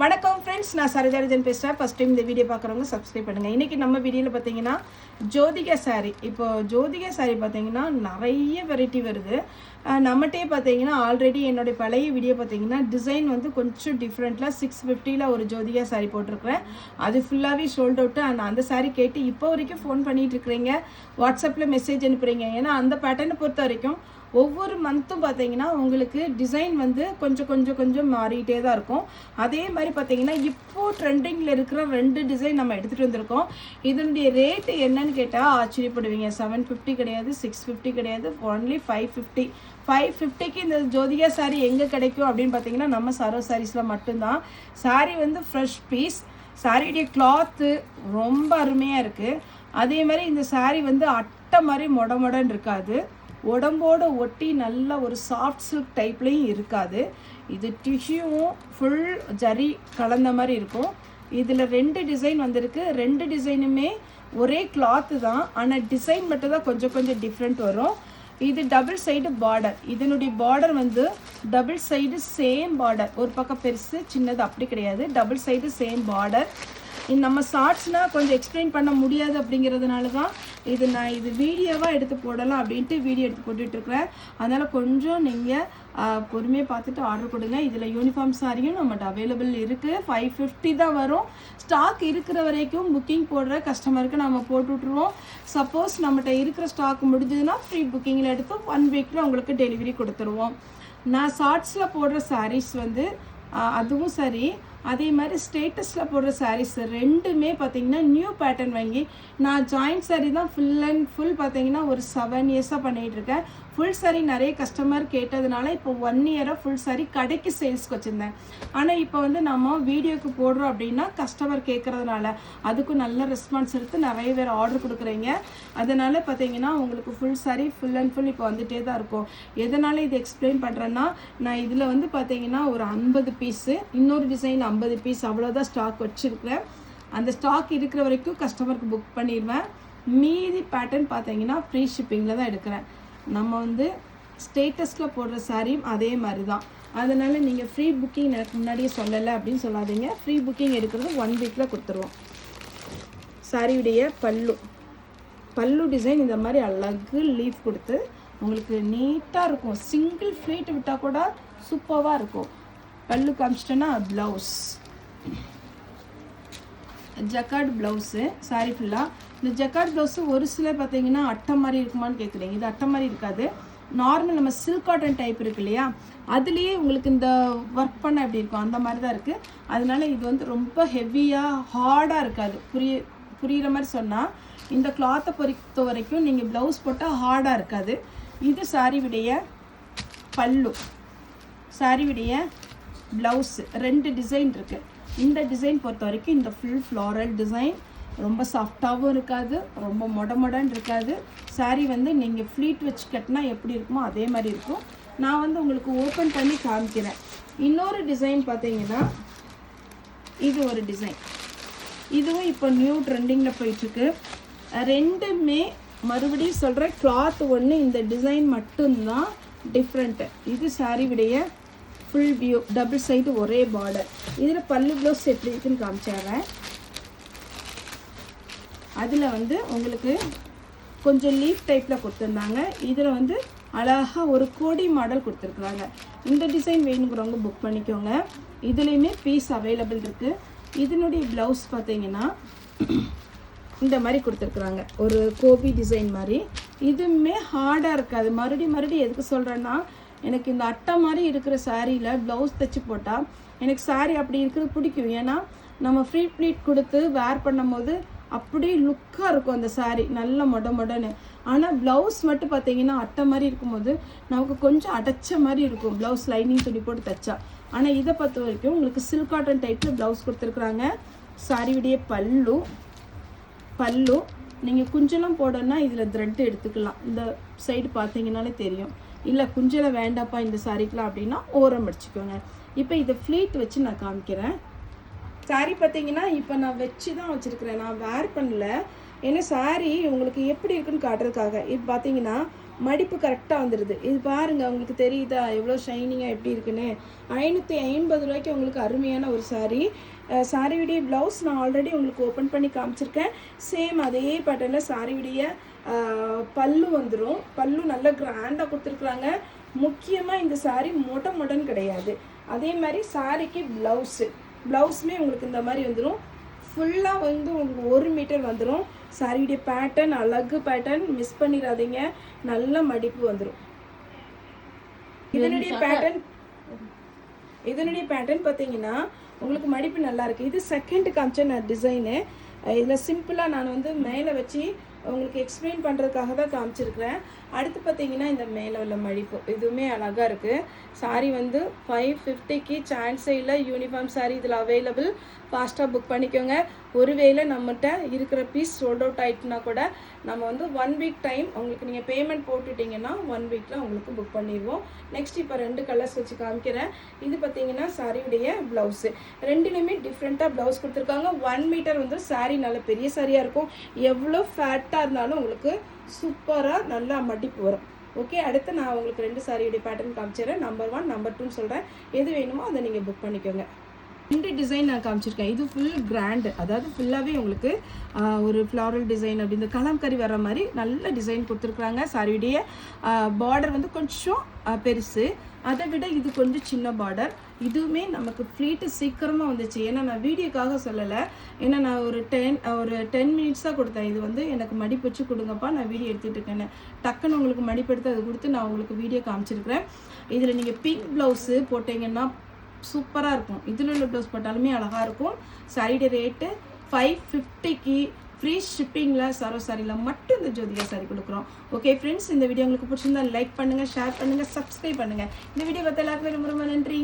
வணக்கம் ஃப்ரெண்ட்ஸ், நான் சரிதாரஜன் பேசுகிறேன். ஃபஸ்ட் டைம் இந்த வீடியோ பார்க்குறவங்க சப்ஸ்கிரைப் பண்ணுங்கள். இன்றைக்கி நம்ம வீடியோவில் பார்த்தீங்கன்னா ஜோதிகா சாரீ. இப்போது ஜோதிகா சாரீ பார்த்தீங்கன்னா நிறைய வெரைட்டி வருது. நம்மகிட்டே பார்த்தீங்கன்னா ஆல்ரெடி என்னுடைய பழைய வீடியோ பார்த்தீங்கன்னா டிசைன் வந்து கொஞ்சம் டிஃப்ரெண்ட்டில் 650 ஒரு ஜோதிகா சாரீ போட்டிருக்கிறேன். அது ஃபுல்லாகவே சோல்ட் அவுட்டு. அந்த சாரீ கேட்டு இப்போ வரைக்கும் ஃபோன் பண்ணிகிட்ருக்கிறீங்க, வாட்ஸ்அப்பில் மெசேஜ் அனுப்புகிறீங்க. ஏன்னா அந்த பேட்டர்னை பொறுத்த வரைக்கும் ஒவ்வொரு மந்த்தும் பார்த்தீங்கன்னா உங்களுக்கு டிசைன் வந்து கொஞ்சம் மாறிக்கிட்டே தான் இருக்கும். அதே மாதிரி பார்த்தீங்கன்னா இப்போது ட்ரெண்டிங்கில் இருக்கிற 2 டிசைன் நம்ம எடுத்துகிட்டு வந்திருக்கோம். இதனுடைய ரேட்டு என்னன்னு கேட்டால் ஆச்சரியப்படுவீங்க. 750 கிடையாது, 650 கிடையாது, ஒன்லி 550. 550க்கு இந்த ஜோதிகா சாரீ எங்கே கிடைக்கும் அப்படின்னு பார்த்தீங்கன்னா நம்ம சரோ சாரீஸில் மட்டும்தான். சாரீ வந்து ஃப்ரெஷ் பீஸ். சாரியுடைய கிளாத்து ரொம்ப அருமையாக இருக்குது. அதே மாதிரி இந்த சாரீ வந்து அட்டை மாதிரி மொடன்னு இருக்காது, உடம்போடு ஒட்டி நல்ல ஒரு சாஃப்ட் சில்க் டைப்லேயும் இருக்காது. இது டிஷ்யூவும் ஃபுல் ஜரி கலந்த மாதிரி இருக்கும். இதில் 2 டிசைன் வந்திருக்கு. 2 டிசைனுமே ஒரே கிளாத்து தான், ஆனால் டிசைன் மட்டும் தான் கொஞ்சம் டிஃப்ரெண்ட் வரும். இது டபுள் சைடு பார்டர். இதனுடைய பார்டர் வந்து டபுள் சைடு சேம் பார்டர். ஒரு பக்கம் பெருசு சின்னது அப்படி கிடையாது, டபுள் சைடு சேம் பார்டர். நம்ம ஷார்ட்ஸ்னால் கொஞ்சம் எக்ஸ்பிளைன் பண்ண முடியாது அப்படிங்கிறதுனால தான் நான் இது வீடியோவாக எடுத்து போடலாம் அப்படின்ட்டு வீடியோ எடுத்து போட்டுட்ருக்கிறேன். அதனால் கொஞ்சம் நீங்கள் பொறுமையாக பார்த்துட்டு ஆர்டர் கொடுங்க. இதில் யூனிஃபார்ம் சாரியும் நம்மகிட்ட அவைலபிள் இருக்குது. 550 தான் வரும். ஸ்டாக் இருக்கிற வரைக்கும் புக்கிங் போடுற கஸ்டமருக்கு நம்ம போட்டுவிட்ருவோம். சப்போஸ் நம்மகிட்ட இருக்கிற ஸ்டாக் முடிஞ்சதுன்னா ஃப்ரீ புக்கிங்கில் எடுத்து 1 வீக்கில் உங்களுக்கு டெலிவரி கொடுத்துருவோம். நான் ஷார்ட்ஸில் போடுற சாரீஸ் வந்து அதுவும் சரி, அதே மாதிரி ஸ்டேட்டஸில் போடுற சாரீஸ் ரெண்டுமே பார்த்தீங்கன்னா நியூ பேட்டர்ன் வாங்கி நான் ஜாயிண்ட் சாரீ தான் ஃபுல் அண்ட் ஃபுல் பார்த்தீங்கன்னா ஒரு 7 இயர்ஸாக பண்ணிகிட்ருக்கேன். ஃபுல் சாரீ நிறைய கஸ்டமர் கேட்டதுனால இப்போ 1 இயராக ஃபுல் சாரீ கடைக்கு சேல்ஸ்க்கு வச்சுருந்தேன். ஆனால் இப்போ வந்து நம்ம வீடியோக்கு போடுறோம் அப்படின்னா கஸ்டமர் கேட்குறதுனால அதுக்கும் நல்ல ரெஸ்பான்ஸ் எடுத்து நிறைய பேர் ஆர்டர் கொடுக்குறீங்க. அதனால் பார்த்தீங்கன்னா உங்களுக்கு full sari full and full இப்போ வந்துகிட்டே தான் இருக்கும். எதனால் இது எக்ஸ்பிளைன் பண்ணுறேன்னா, நான் இதில் வந்து பார்த்தீங்கன்னா ஒரு 50 பீஸு, இன்னொரு டிசைன் 50 பீஸ் அவ்வளோதான் ஸ்டாக் வச்சுருக்கிறேன். அந்த ஸ்டாக் இருக்கிற வரைக்கும் கஸ்டமருக்கு புக் பண்ணிடுவேன். மீதி பேட்டர்ன் பார்த்தீங்கன்னா ஃப்ரீ ஷிப்பிங்கில் தான் எடுக்கிறேன். நம்ம வந்து ஸ்டேட்டஸில் போடுற சாரியும் அதே மாதிரி தான். அதனால் நீங்கள் ஃப்ரீ புக்கிங் எனக்கு முன்னாடியே சொல்லலை அப்படின்னு சொல்லாதீங்க. ஃப்ரீ புக்கிங் எடுக்கிறது 1 வீக்கில் கொடுத்துருவோம். சாரியுடைய பல்லு டிசைன் இந்த மாதிரி அழகு லீஃப் கொடுத்து உங்களுக்கு நீட்டாக இருக்கும். சிங்கிள் ஃப்ளீட் விட்டால் கூட சூப்பராக இருக்கும். பல்லு காமிச்சிட்டேன்னா ப்ளவுஸ் ஜக்கார்ட் ப்ளவுஸு சாரி ஃபுல்லாக. இந்த ஜக்கார்ட் ப்ளவுஸு ஒரு சிலர் பார்த்தீங்கன்னா அட்டை மாதிரி இருக்குமான்னு கேட்குறீங்க. இது அட்டை மாதிரி இருக்காது. நார்மல் நம்ம சில்க் காட்டன் டைப் இருக்கு இல்லையா, அதுலேயே உங்களுக்கு இந்த ஒர்க் பண்ண எப்படி இருக்கும் அந்த மாதிரி தான் இருக்குது. அதனால இது வந்து ரொம்ப ஹெவியாக ஹார்டாக இருக்காது. புரிகிற மாதிரி சொன்னால், இந்த கிளாத்தை பொறுத்த வரைக்கும் நீங்கள் ப்ளவுஸ் போட்டால் ஹார்டாக இருக்காது. இது சாரியுடைய பல்லு, சாரியுடைய ப்ளவுஸு 2 டிசைன் இருக்குது. இந்த டிசைன் பொறுத்த வரைக்கும் இந்த ஃபுல் ஃப்ளாரல் டிசைன் ரொம்ப சாஃப்டாகவும் இருக்காது, ரொம்ப மொடன்னு இருக்காது. சாரீ வந்து நீங்கள் ஃப்ளீட் வச்சு கட்டினா எப்படி இருக்குமோ அதே மாதிரி இருக்கும். நான் வந்து உங்களுக்கு ஓப்பன் பண்ணி காமிக்கிறேன். இன்னொரு டிசைன் பார்த்தீங்கன்னா இது ஒரு டிசைன். இதுவும் இப்போ நியூ ட்ரெண்டிங்கில் போயிட்டுருக்கு. 2மே மறுபடியும் சொல்கிறேன், கிளாத் ஒன்று, இந்த டிசைன் மட்டும்தான் டிஃப்ரெண்ட்டு. இது சாரியுடைய ஃபுல் வியூ, டபுள் சைடு ஒரே பார்டர். இதில் பல்லு ப்ளவுஸ் எப்படி இருக்குன்னு காமிச்சிடுறேன். அதில் வந்து உங்களுக்கு கொஞ்சம் லீஃப் டைப்பில் கொடுத்துருந்தாங்க. இதில் வந்து அழகாக ஒரு கோடி மாடல் கொடுத்துருக்குறாங்க. இந்த டிசைன் வேணுங்கிறவங்க புக் பண்ணிக்கோங்க. இதுலேயுமே பீஸ் அவைலபிள் இருக்குது. இதனுடைய ப்ளவுஸ் பார்த்தீங்கன்னா இந்த மாதிரி கொடுத்துருக்குறாங்க, ஒரு கோபி டிசைன் மாதிரி. இதுவுமே ஹார்டாக இருக்காது. மறுபடியும் எதுக்கு சொல்கிறேன்னா, எனக்கு இந்த அட்டை மாதிரி இருக்கிற சாரியில் ப்ளவுஸ் தைச்சி போட்டால் எனக்கு சாரீ அப்படி இருக்கிறது பிடிக்கும். ஏன்னா நம்ம ஃப்ரீ ப்ளீட் கொடுத்து வேர் பண்ணும் போது அப்படியே லுக்காக இருக்கும் அந்த சாரீ, நல்ல மொடன்னு. ஆனால் ப்ளவுஸ் மட்டும் பார்த்தீங்கன்னா அட்டை மாதிரி இருக்கும்போது நமக்கு கொஞ்சம் அடைச்ச மாதிரி இருக்கும் ப்ளவுஸ் லைனிங் துணி போட்டு தைச்சா. ஆனால் இதை பொறுத்த வரைக்கும் உங்களுக்கு சில்க் காட்டன் டைப்பில் ப்ளவுஸ் கொடுத்துருக்குறாங்க. சாரியுடைய பல்லு நீங்கள் குஞ்சலம் போடணுன்னா இதில் த்ரெட் எடுத்துக்கலாம். இந்த சைடு பார்த்தீங்கன்னாலே தெரியும். இல்லை குஞ்சலை வேண்டாப்பா இந்த சாரிக்கலாம் அப்படின்னா ஓரம் அடிச்சுக்கோங்க. இப்போ இதை ஃப்ளீட் வச்சு நான் காமிக்கிறேன். சாரீ பார்த்தீங்கன்னா இப்போ நான் வச்சு தான் வச்சுருக்கிறேன், நான் வேர் பண்ணல. ஏன்னா சாரீ உங்களுக்கு எப்படி இருக்குன்னு காட்டுறதுக்காக. இது பார்த்தீங்கன்னா மடிப்பு கரெக்டாக வந்துடுது. இது பாருங்கள், உங்களுக்கு தெரியுதா எவ்வளோ ஷைனிங்காக எப்படி இருக்குன்னு. 550 ரூபாய்க்கு உங்களுக்கு அருமையான ஒரு சாரீ. சாரியுடைய ப்ளவுஸ் நான் ஆல்ரெடி உங்களுக்கு ஓப்பன் பண்ணி காமிச்சிருக்கேன். சேம் அதே பேட்டர்னில் சாரியுடைய பல்லு வந்துடும். பல்லு நல்லா கிராண்டாக கொடுத்துருக்குறாங்க. முக்கியமாக இந்த சாரீ மொட்டன் கிடையாது. அதே மாதிரி சாரிக்கு ப்ளவுஸுமே உங்களுக்கு இந்த மாதிரி வந்துடும். ஃபுல்லாக வந்து உங்களுக்கு 1 மீட்டர் வந்துடும். சாரியுடைய பேட்டர்ன் அழகு பேட்டர்ன், மிஸ் பண்ணிடாதீங்க. நல்ல மடிப்பு வந்துடும். இதனுடைய பேட்டர்ன் பார்த்தீங்கன்னா உங்களுக்கு மடிப்பு நல்லா இருக்குது. இது செகண்ட் காமிச்ச நான் டிசைனு. இதில் சிம்பிளாக நான் வந்து மேலே வச்சு உங்களுக்கு எக்ஸ்பிளைன் பண்ணுறதுக்காக தான் காமிச்சிருக்கிறேன். அடுத்து பார்த்தீங்கன்னா இந்த மேலே உள்ள மடிப்பு இதுவுமே அழகாக இருக்குது. சாரீ வந்து 550க்கு சான்ஸே இல்லை. யூனிஃபார்ம் சாரீ இதில் அவைலபிள். ஃபாஸ்ட்டாக புக் பண்ணிக்கோங்க. ஒருவேளை நம்மகிட்ட இருக்கிற பீஸ் சோல்ட் அவுட் ஆகிட்டுனா கூட நம்ம வந்து 1 வீக் டைம் உங்களுக்கு நீங்கள் பேமெண்ட் போட்டுட்டிங்கன்னா 1 வீக்கில் உங்களுக்கு புக் பண்ணிடுவோம். நெக்ஸ்ட் இப்போ 2 கலர்ஸ் வச்சு காமிக்கிறேன். இது பார்த்தீங்கன்னா சாரியுடைய ப்ளவுஸு. ரெண்டுலேயுமே டிஃப்ரெண்ட்டாக ப்ளவுஸ் கொடுத்துருக்காங்க. 1 மீட்டர் வந்து சாரீ நல்ல பெரிய சாரியாக இருக்கும். எவ்வளோ ஃபேட்டாக இருந்தாலும் உங்களுக்கு சூப்பராக நல்லா மடிப்பு வரும். ஓகே, அடுத்து நான் உங்களுக்கு 2 சாரியுடைய பேட்டர்ன் காமிச்சிடுறேன். நம்பர் 1 நம்பர் 2 சொல்கிறேன். எது வேணுமோ அதை நீங்கள் புக் பண்ணிக்கோங்க. 2 டிசைன் நான் காமிச்சிருக்கேன். இது ஃபுல் கிராண்டு, அதாவது ஃபுல்லாகவே உங்களுக்கு ஒரு ஃப்ளாரல் டிசைன் அப்படி இந்த கலம்கரி வர மாதிரி நல்ல டிசைன் கொடுத்துருக்குறாங்க. சாரியுடைய பார்டர் வந்து கொஞ்சம் பெருசு, அதை விட இது கொஞ்சம் சின்ன பார்டர். இதுவுமே நமக்கு ஃப்ளீட்டு சீக்கிரமாக வந்துச்சு. ஏன்னா நான் வீடியோக்காக சொல்லலை, ஏன்னா நான் ஒரு 10 மினிட்ஸாக கொடுத்தேன். இது வந்து எனக்கு மடிப்பு வச்சு கொடுங்கப்பா, நான் வீடியோ எடுத்துகிட்டு இருக்கேன்னு டக்குன்னு உங்களுக்கு மடிப்பு எடுத்து அதை கொடுத்து நான் உங்களுக்கு வீடியோ காமிச்சிருக்கிறேன். இதில் நீங்கள் பிங்க் ப்ளவுஸு போட்டிங்கன்னா சூப்பராக இருக்கும். இதில் உள்ள ப்ளவுஸ் போட்டாலுமே அழகாக இருக்கும். சாரியோட ரேட்டு 550க்கு ஃப்ரீ ஷிப்பிங்கில் சரோ சாரியில் மட்டும் இந்த ஜோதிகா சாரி கொடுக்குறோம். ஓகே ஃப்ரெண்ட்ஸ், இந்த வீடியோ உங்களுக்கு பிடிச்சிருந்தா லைக் பண்ணுங்கள், ஷேர் பண்ணுங்கள், சப்ஸ்கிரைப் பண்ணுங்கள். இந்த வீடியோ பார்த்த எல்லாருக்குமே ரொம்ப ரொம்ப நன்றி.